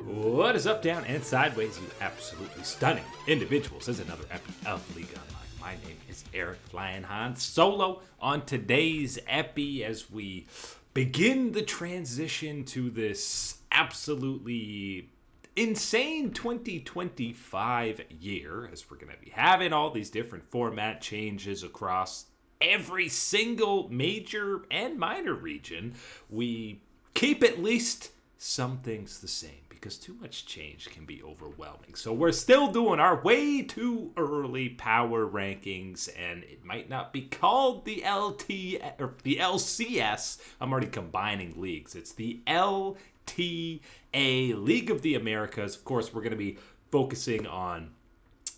What is up, down, and sideways, you absolutely stunning individuals? This is another epi of League Online. My name is Eric Flying Han Solo on today's epi as we begin the transition to this absolutely insane 2025 year, as we're going to be having all these different format changes across every single major and minor region. We keep at least some things the same, because too much change can be overwhelming. So we're still doing our way too early power rankings, and it might not be called the LT or the LCS. I'm already combining leagues. It's the LTA, League of the Americas. Of course, we're going to be focusing on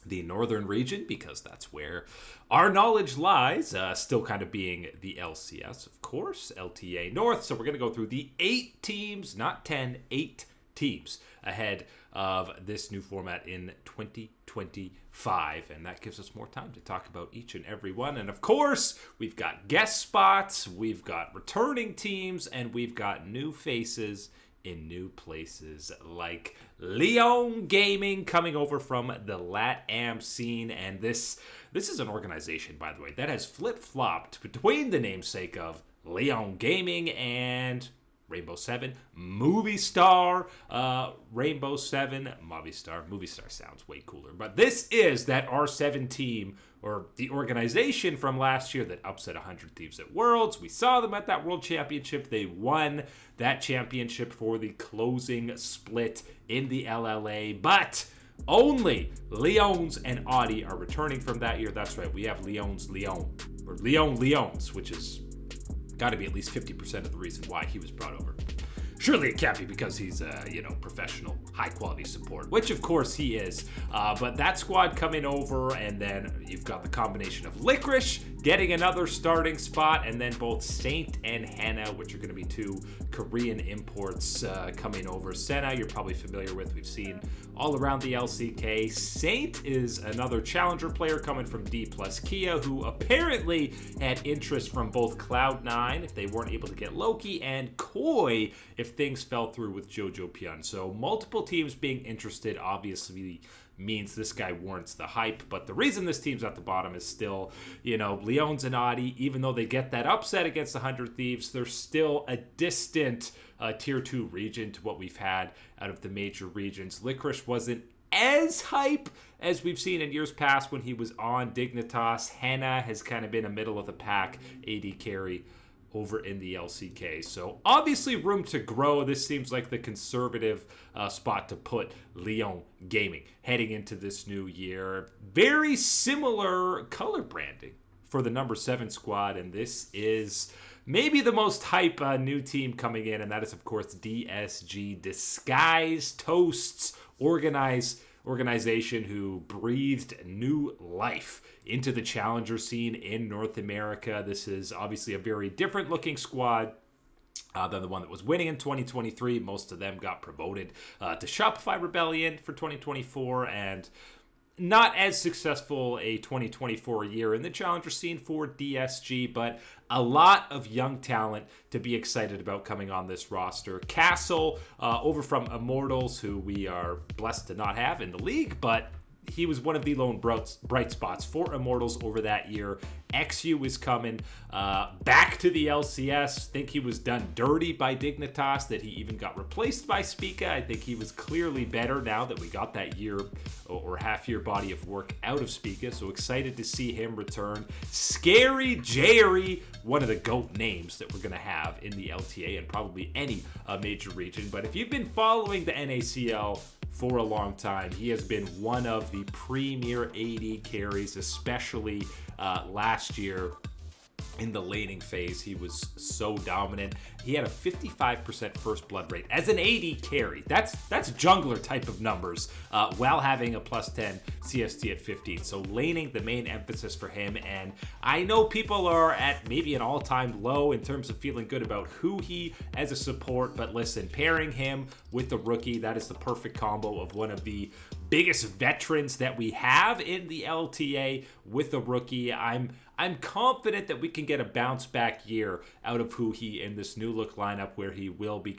the northern region because that's where our knowledge lies, still kind of being the LCS, of course, LTA North. So we're going to go through the 8 teams, not 10, 8 teams ahead of this new format in 2025, and that gives us more time to talk about each and every one. And of course, we've got guest spots, we've got returning teams, and we've got new faces in new places, like Lyon Gaming coming over from the LATAM scene. And this is an organization, by the way, that has flip-flopped between the namesake of Lyon Gaming and Rainbow 7, Movistar, Rainbow 7, Movistar. Movistar sounds way cooler. But this is that R7 team, or the organization from last year that upset 100 Thieves at Worlds. We saw them at that World Championship. They won that championship for the closing split in the LLA. But only Lyons and Audi are returning from that year. That's right. We have Lyons, or Lyons, which is got to be at least 50% of the reason why he was brought over. Surely it can't be because he's professional, high-quality support, which of course he is. But that squad coming over, and then you've got the combination of Licorice getting another starting spot, and then both Saint and Hannah, which are going to be 2 Korean imports coming over. Senna, you're probably familiar with. We've seen all around the LCK. Saint is another challenger player coming from D plus Kia, who apparently had interest from both Cloud9 if they weren't able to get Loki, and Koi if things fell through with Jojo Pyun. So multiple teams being interested obviously means this guy warrants the hype. But the reason this team's at the bottom is still, Lyons and Audi, even though they get that upset against the 100 Thieves, they're still a distant tier 2 region to what we've had out of the major regions. Licorice wasn't as hype as we've seen in years past when he was on Dignitas. Hannah has kind of been a middle of the pack AD carry over in the LCK. So obviously room to grow. This seems like the conservative spot to put Lyon Gaming heading into this new year. Very similar color branding for the number 7 squad, and this is maybe the most hype new team coming in, and that is of course DSG, Disguise Toasts organization who breathed new life into the challenger scene in North America. This is obviously a very different looking squad than the one that was winning in 2023. Most of them got promoted to Shopify Rebellion for 2024, and not as successful a 2024 year in the challenger scene for DSG, but a lot of young talent to be excited about coming on this roster. Castle, over from Immortals, who we are blessed to not have in the league, but he was one of the lone bright spots for Immortals over that year. XU is coming back to the LCS. Think he was done dirty by Dignitas, that he even got replaced by Spica. I think he was clearly better now that we got that year or half-year body of work out of Spica. So excited to see him return. Scary Jerry, one of the GOAT names that we're going to have in the LTA and probably any major region. But if you've been following the NACL for a long time, he has been one of the premier AD carries, especially last year in the laning phase. He was so dominant. He had a 55% first blood rate as an AD carry. That's jungler type of numbers, while having a plus 10 CST at 15. So laning, the main emphasis for him. And I know people are at maybe an all-time low in terms of feeling good about who he as a support, but listen, pairing him with the rookie, that is the perfect combo of one of the biggest veterans that we have in the LTA with a rookie. I'm confident that we can get a bounce back year out of Huhi in this new look lineup, where he will be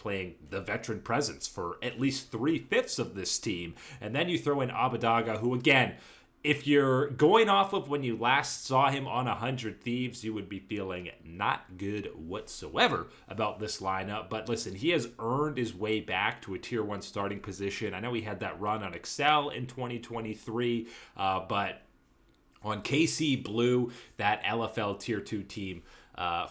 playing the veteran presence for at least 3/5 of this team. And then you throw in Abadaga, who, again, if you're going off of when you last saw him on 100 Thieves, you would be feeling not good whatsoever about this lineup. But listen, he has earned his way back to a Tier 1 starting position. I know he had that run on Excel in 2023, but on KC Blue, that LFL Tier 2 team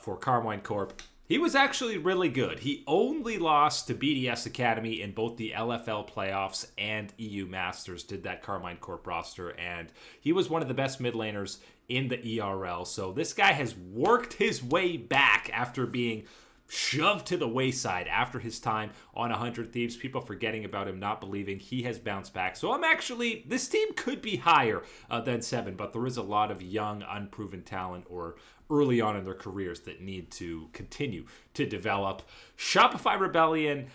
for Carmine Corp, he was actually really good. He only lost to BDS Academy in both the LFL playoffs and EU Masters, did that Carmine Corp roster, and he was one of the best mid laners in the ERL. So this guy has worked his way back after being shoved to the wayside after his time on 100 Thieves. People forgetting about him, not believing he has bounced back. So this team could be higher than 7, but there is a lot of young, unproven talent or early on in their careers that need to continue to develop. Shopify Rebellion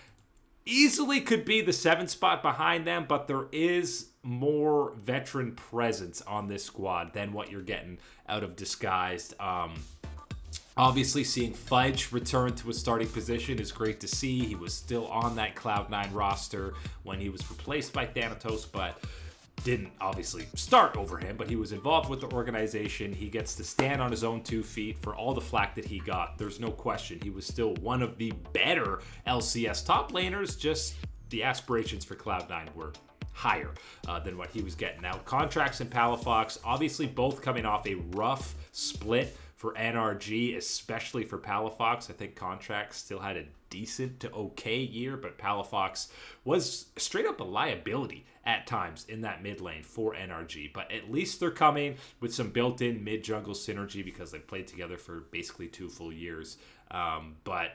easily could be the 7th spot behind them, but there is more veteran presence on this squad than what you're getting out of Disguised. Obviously, seeing Fudge return to a starting position is great to see. He was still on that Cloud9 roster when he was replaced by Thanatos, but didn't obviously start over him, but he was involved with the organization. He gets to stand on his own 2 feet for all the flack that he got. There's no question. He was still one of the better LCS top laners, just the aspirations for Cloud9 were higher than what he was getting. Now, Contracts and Palafox, obviously both coming off a rough split for NRG, especially for Palafox. I think Contracts still had a decent to okay year, but Palafox was straight up a liability at times in that mid lane for NRG. But at least they're coming with some built-in mid-jungle synergy because they played together for basically 2 full years. But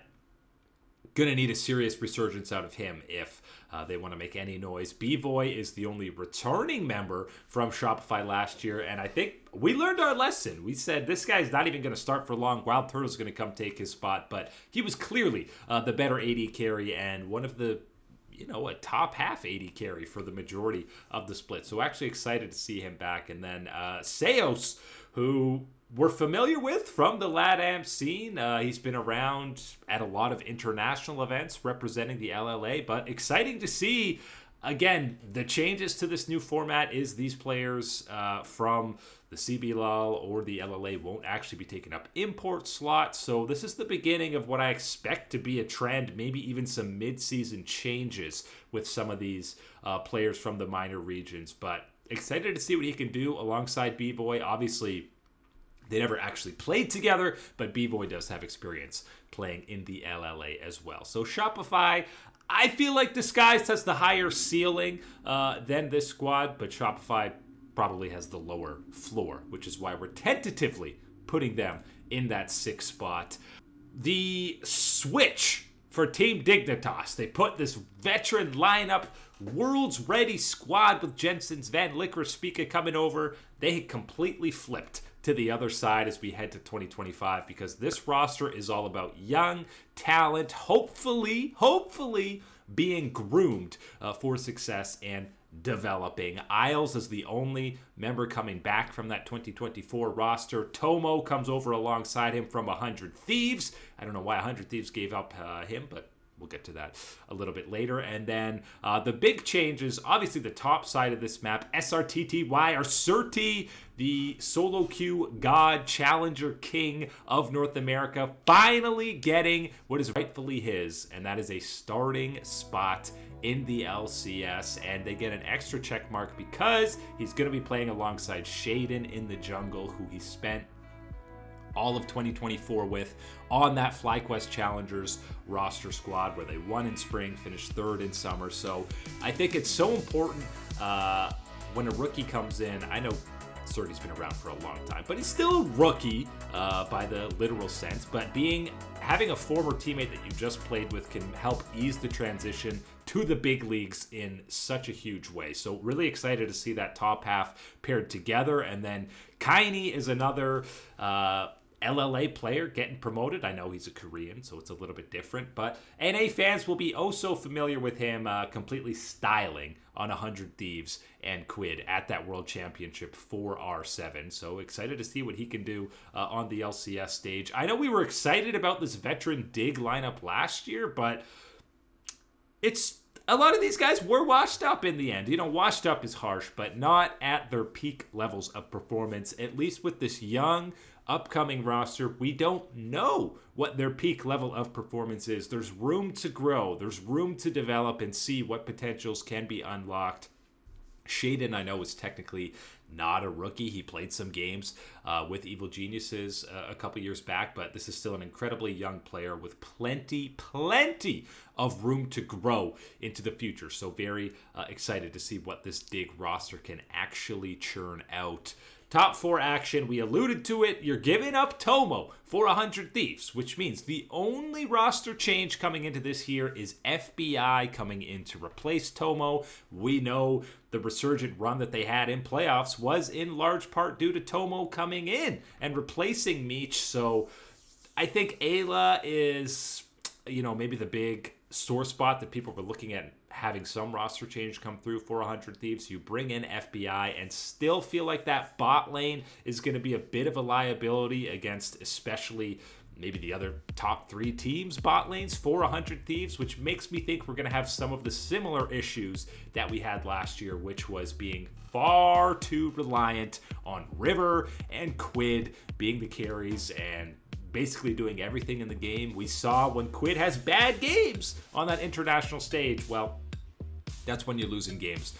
gonna need a serious resurgence out of him if they want to make any noise. B-Boy is the only returning member from Shopify last year, and I think we learned our lesson. We said this guy's not even going to start for long. Wild Turtle's going to come take his spot, but he was clearly the better AD carry and one of the, a top half AD carry for the majority of the split. So actually excited to see him back. And then Seos, who we're familiar with from the LATAM scene. He's been around at a lot of international events representing the LLA, but exciting to see. Again, the changes to this new format is these players from the CBLOL or the LLA won't actually be taking up import slots. So this is the beginning of what I expect to be a trend, maybe even some mid-season changes with some of these players from the minor regions. But excited to see what he can do alongside B-Boy. Obviously, they never actually played together, but B-Boy does have experience playing in the LLA as well. So Shopify, I feel like Disguised has the higher ceiling than this squad, but Shopify probably has the lower floor, which is why we're tentatively putting them in that 6th spot. The switch for Team Dignitas, they put this veteran lineup, world's ready squad with Jensen's Van Licker Spica coming over. They completely flipped to the other side as we head to 2025 because this roster is all about young talent, hopefully being groomed for success and developing. Isles is the only member coming back from that 2024 roster. Tomo comes over alongside him from 100 Thieves. I don't know why 100 Thieves gave up him, but we'll get to that a little bit later. And then the big changes, obviously the top side of this map, SRTTY, or Surti, the solo queue god, challenger king of North America, finally getting what is rightfully his, and that is a starting spot in the LCS, and they get an extra check mark because he's going to be playing alongside Shaden in the jungle, who he spent all of 2024 with on that FlyQuest Challengers roster squad where they won in spring, finished 3rd in summer. So I think it's so important when a rookie comes in. I know Surti's been around for a long time, but he's still a rookie by the literal sense. But having a former teammate that you just played with can help ease the transition to the big leagues in such a huge way. So really excited to see that top half paired together. And then Kaini is another LLA player getting promoted. I know he's a Korean, so it's a little bit different, but NA fans will be oh so familiar with him completely styling on 100 Thieves and Quid at that World Championship for R7. So excited to see what he can do on the LCS stage. I know we were excited about this veteran Dig lineup last year, but it's a lot of these guys were washed up in the end. Washed up is harsh, but not at their peak levels of performance. At least with this young, upcoming roster, we don't know what their peak level of performance is. There's room to grow. There's room to develop and see what potentials can be unlocked. Shaden, I know, is technically not a rookie. He played some games with Evil Geniuses a couple years back, but this is still an incredibly young player with plenty of room to grow into the future. So very excited to see what this big roster can actually churn out. Top 4 action, we alluded to it. You're giving up Tomo for 100 Thieves, which means the only roster change coming into this year is FBI coming in to replace Tomo. We know the resurgent run that they had in playoffs was in large part due to Tomo coming in and replacing Meech. So I think Ayla is, maybe the big sore spot that people were looking at having some roster change come through for 100 Thieves. You bring in FBI and still feel like that bot lane is going to be a bit of a liability against especially maybe the other top 3 teams' bot lanes for 100 Thieves, which makes me think we're going to have some of the similar issues that we had last year, which was being far too reliant on River and Quid being the carries and basically doing everything in the game. We saw when Quid has bad games on that international stage, well, that's when you're losing games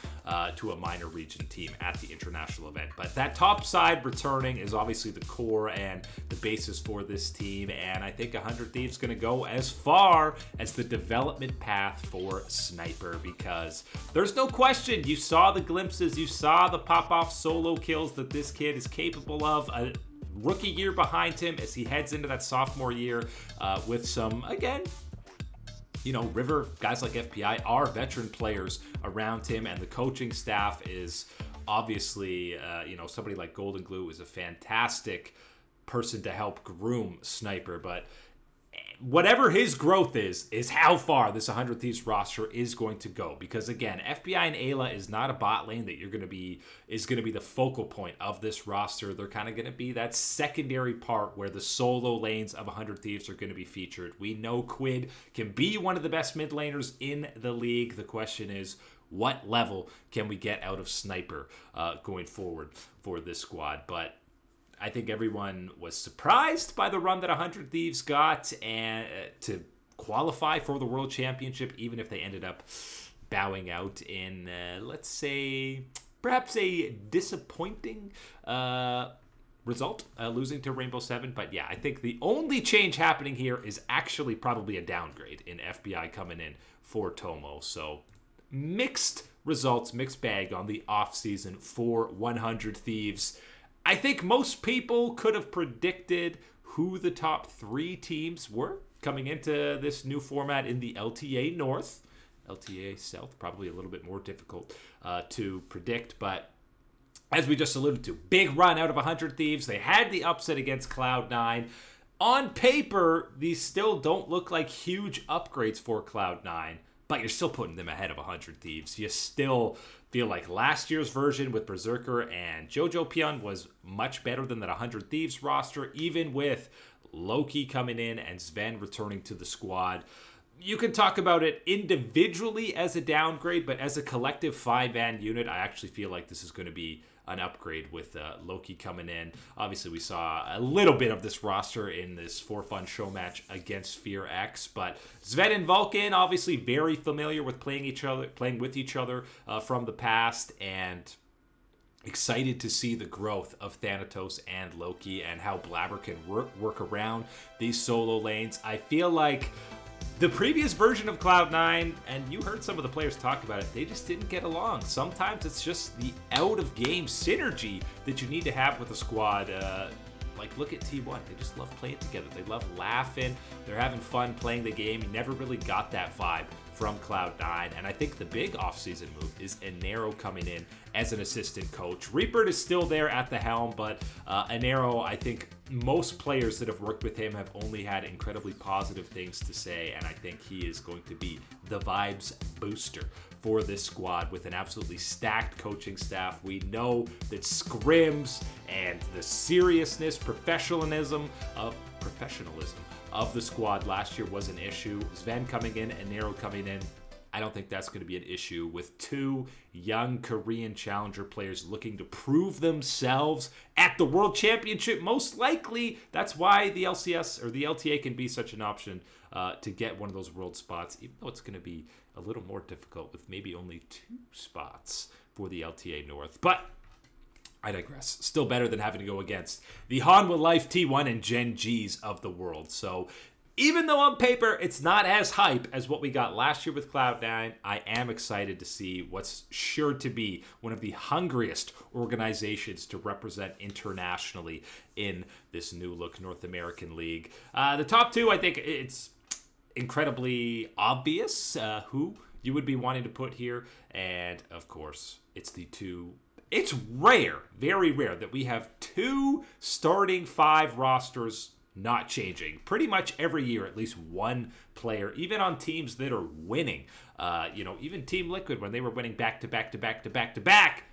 to a minor region team at the international event. But that top side returning is obviously the core and the basis for this team. And I think 100 Thieves going to go as far as the development path for Sniper, because there's no question, you saw the glimpses, you saw the pop-off solo kills that this kid is capable of. A rookie year behind him as he heads into that sophomore year with some, again, River, guys like FPI are veteran players around him, and the coaching staff is obviously, somebody like Golden Glue is a fantastic person to help groom Sniper, but whatever his growth is how far this 100 Thieves roster is going to go. Because again, FBI and Ayla is not a bot lane that is going to be the focal point of this roster. They're kind of going to be that secondary part where the solo lanes of 100 Thieves are going to be featured. We know Quid can be one of the best mid laners in the league. The question is, what level can we get out of Sniper going forward for this squad? But I think everyone was surprised by the run that 100 Thieves got and to qualify for the World Championship, even if they ended up bowing out in, let's say, perhaps a disappointing result, losing to Rainbow 7. But yeah, I think the only change happening here is actually probably a downgrade in FBI coming in for Tomo. So mixed results, mixed bag on the offseason for 100 Thieves. I think most people could have predicted who the top 3 teams were coming into this new format in the LTA North. LTA South, probably a little bit more difficult to predict, but as we just alluded to, big run out of 100 Thieves. They had the upset against Cloud9. On paper, these still don't look like huge upgrades for Cloud9, but you're still putting them ahead of 100 Thieves. You still feel like last year's version with Berserker and Jojo Pion was much better than that 100 Thieves roster, even with Loki coming in and Sven returning to the squad. You can talk about it individually as a downgrade, but as a collective 5-man unit, I actually feel like this is going to be an upgrade with Loki coming in. Obviously, we saw a little bit of this roster in this For Fun show match against Fear X, but Sven and Vulcan obviously very familiar with playing with each other from the past, and excited to see the growth of Thanatos and Loki and how Blabber can work around these solo lanes. I feel like the previous version of Cloud9, and you heard some of the players talk about it, they just didn't get along. Sometimes it's just the out-of-game synergy that you need to have with a squad. Like, look at T1. They just love playing together. They love laughing. They're having fun playing the game. You never really got that vibe from Cloud9. And I think the big offseason move is Enero coming in as an assistant coach. Reaper is still there at the helm, but Enero, I think most players that have worked with him have only had incredibly positive things to say, and I think he is going to be the vibes booster for this squad with an absolutely stacked coaching staff. We know that scrims and the seriousness, professionalism of the squad last year was an issue. Sven coming in and Nero coming in. I don't think that's going to be an issue with two young Korean challenger players looking to prove themselves at the World Championship. Most likely, that's why the LCS or the LTA can be such an option to get one of those world spots, even though it's going to be a little more difficult with maybe only 2 spots for the LTA North. But I digress. Still better than having to go against the Hanwha Life T1 and Gen Gs of the world. So even though on paper it's not as hype as what we got last year with Cloud9, I am excited to see what's sure to be one of the hungriest organizations to represent internationally in this new look North American League. The top 2, I think it's incredibly obvious who you would be wanting to put here. And of course, it's the 2. It's rare, very rare, that we have 2 starting 5 rosters not changing. Pretty much every year, at least one player, even on teams that are winning. Even Team Liquid, when they were winning back-to-back,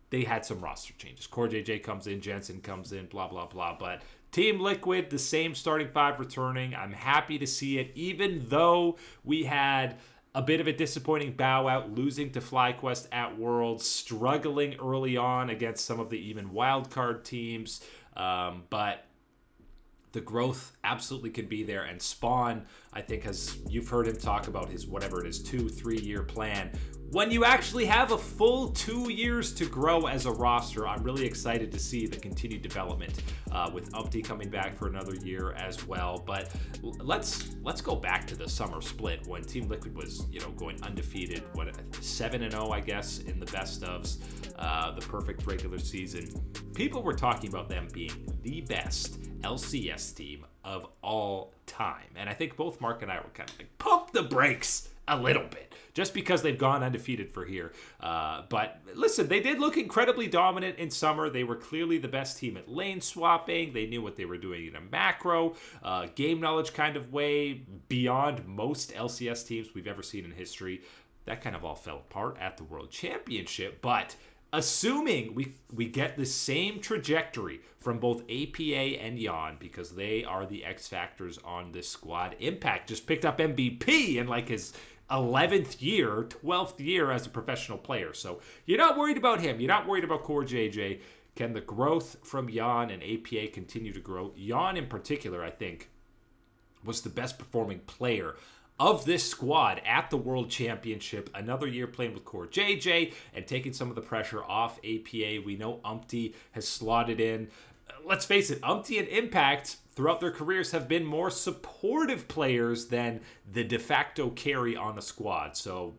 they had some roster changes. Core JJ comes in, Jensen comes in, blah, blah, blah. But Team Liquid, the same starting 5 returning. I'm happy to see it, even though we had a bit of a disappointing bow out, losing to FlyQuest at Worlds, struggling early on against some of the even wildcard teams. But the growth absolutely could be there. And Spawn, I think, you've heard him talk about his, whatever it is, 2-3 year plan. When you actually have a full 2 years to grow as a roster, I'm really excited to see the continued development with Umpty coming back for another year as well. But let's go back to the summer split when Team Liquid was, going undefeated, 7-0, I guess, in the best ofs, the perfect regular season. People were talking about them being the best LCS team of all time. And I think both Mark and I were kind of like, pump the brakes a little bit, just because they've gone undefeated for here. But listen, they did look incredibly dominant in summer. They were clearly the best team at lane swapping. They knew what they were doing in a macro, game knowledge kind of way, beyond most LCS teams we've ever seen in history. That kind of all fell apart at the World Championship, but assuming we get the same trajectory from both APA and Yon, because they are the X factors on this squad. Impact just picked up MVP in like his 11th year, 12th year as a professional player. So you're not worried about him. You're not worried about Core JJ. Can the growth from Yon and APA continue to grow? Yon in particular, I think, was the best performing player of this squad at the World Championship. Another year playing with Core JJ and taking some of the pressure off APA. We know Umpty has slotted in. Let's face it, Umpty and Impact throughout their careers have been more supportive players than the de facto carry on the squad. So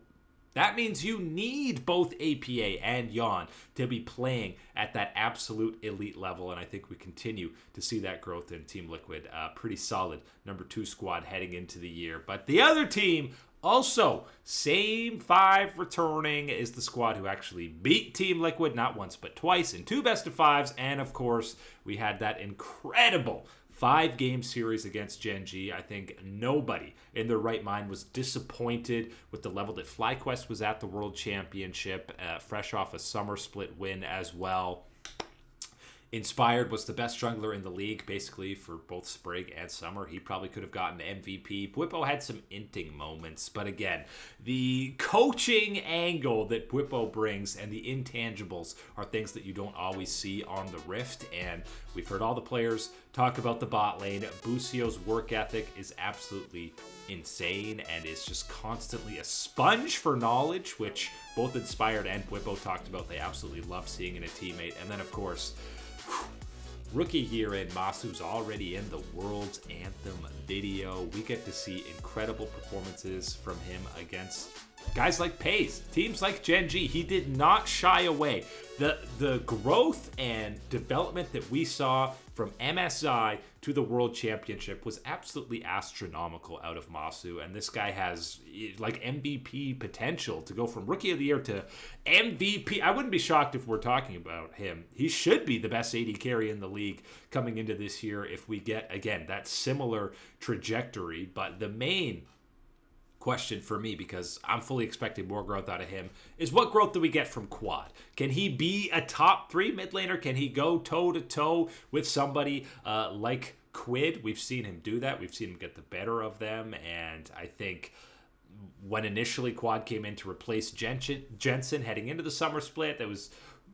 that means you need both APA and Yon to be playing at that absolute elite level, and I think we continue to see that growth in Team Liquid. Pretty solid number 2 squad heading into the year. But the other team, also same 5 returning, is the squad who actually beat Team Liquid not once but twice in 2 best-of-5s, and of course we had that incredible 5-game series against Gen G. I think nobody in their right mind was disappointed with the level that FlyQuest was at the World Championship, fresh off a summer split win as well. Inspired was the best jungler in the league, basically, for both Sprig and Summer. He probably could have gotten MVP. Bwipo had some inting moments, but again, the coaching angle that Bwipo brings and the intangibles are things that you don't always see on the Rift, and we've heard all the players talk about the bot lane. Busio's work ethic is absolutely insane and is just constantly a sponge for knowledge, which both Inspired and Bwipo talked about. They absolutely love seeing in a teammate. And then, of course, rookie year in, Masu's already in the World's Anthem video. We get to see incredible performances from him against guys like Pace, teams like Gen G. He did not shy away. The growth and development that we saw from MSI to the World Championship was absolutely astronomical out of Masu, and this guy has like MVP potential to go from Rookie of the Year to MVP. I wouldn't be shocked if we're talking about him. He should be the best AD carry in the league coming into this year if we get, again, that similar trajectory. But the main question for me, because I'm fully expecting more growth out of him, is what growth do we get from Quad? Can he be a top 3 mid laner? Can he go toe to toe with somebody like Quid? We've seen him do that. We've seen him get the better of them, and I think when initially Quad came in to replace Jensen heading into the summer split, that was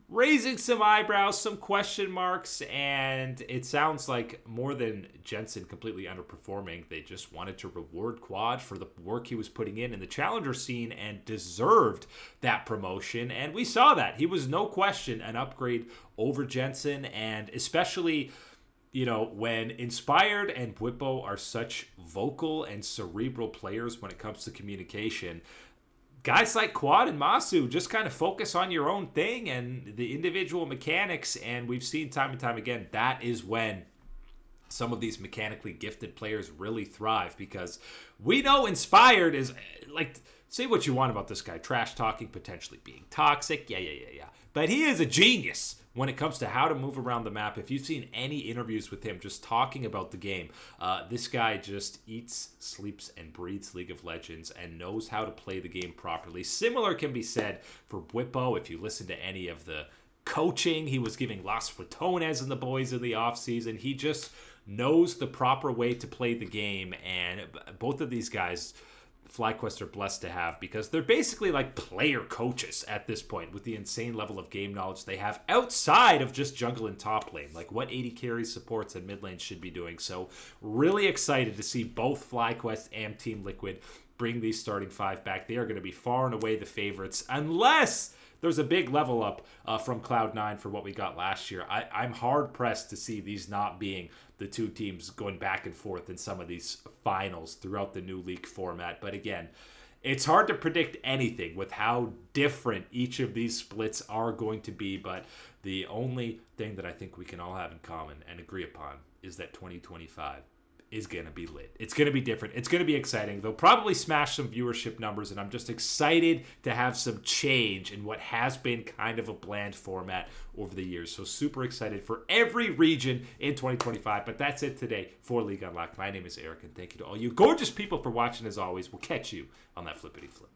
raising some eyebrows, some question marks, and it sounds like more than Jensen completely underperforming, they just wanted to reward Quad for the work he was putting in the challenger scene and deserved that promotion. And we saw that. He was no question an upgrade over Jensen, and especially, you know, when Inspired and Bwipo are such vocal and cerebral players when it comes to communication, guys like Quad and Masu just kind of focus on your own thing and the individual mechanics, and we've seen time and time again that is when some of these mechanically gifted players really thrive, because we know Inspired is, like, say what you want about this guy, trash talking, potentially being toxic, yeah, but he is a genius when it comes to how to move around the map. If you've seen any interviews with him just talking about the game, this guy just eats, sleeps, and breathes League of Legends and knows how to play the game properly. Similar can be said for Bwipo. If you listen to any of the coaching he was giving Las Flatones and the boys in the offseason, he just knows the proper way to play the game. And both of these guys, FlyQuest, are blessed to have, because they're basically like player coaches at this point with the insane level of game knowledge they have outside of just jungle and top lane, like what 80 carries, supports, and mid lane should be doing. So really excited to see both FlyQuest and Team Liquid bring these starting five back. They are going to be far and away the favorites, unless there's a big level up from Cloud9 for what we got last year. I'm hard-pressed to see these not being the two teams going back and forth in some of these finals throughout the new league format. But again, it's hard to predict anything with how different each of these splits are going to be. But the only thing that I think we can all have in common and agree upon is that 2025 is going to be lit. It's going to be different. It's going to be exciting. They'll probably smash some viewership numbers, and I'm just excited to have some change in what has been kind of a bland format over the years. So super excited for every region in 2025. But that's it today for League Unlocked. My name is Eric, and thank you to all you gorgeous people for watching as always. We'll catch you on that flippity flip.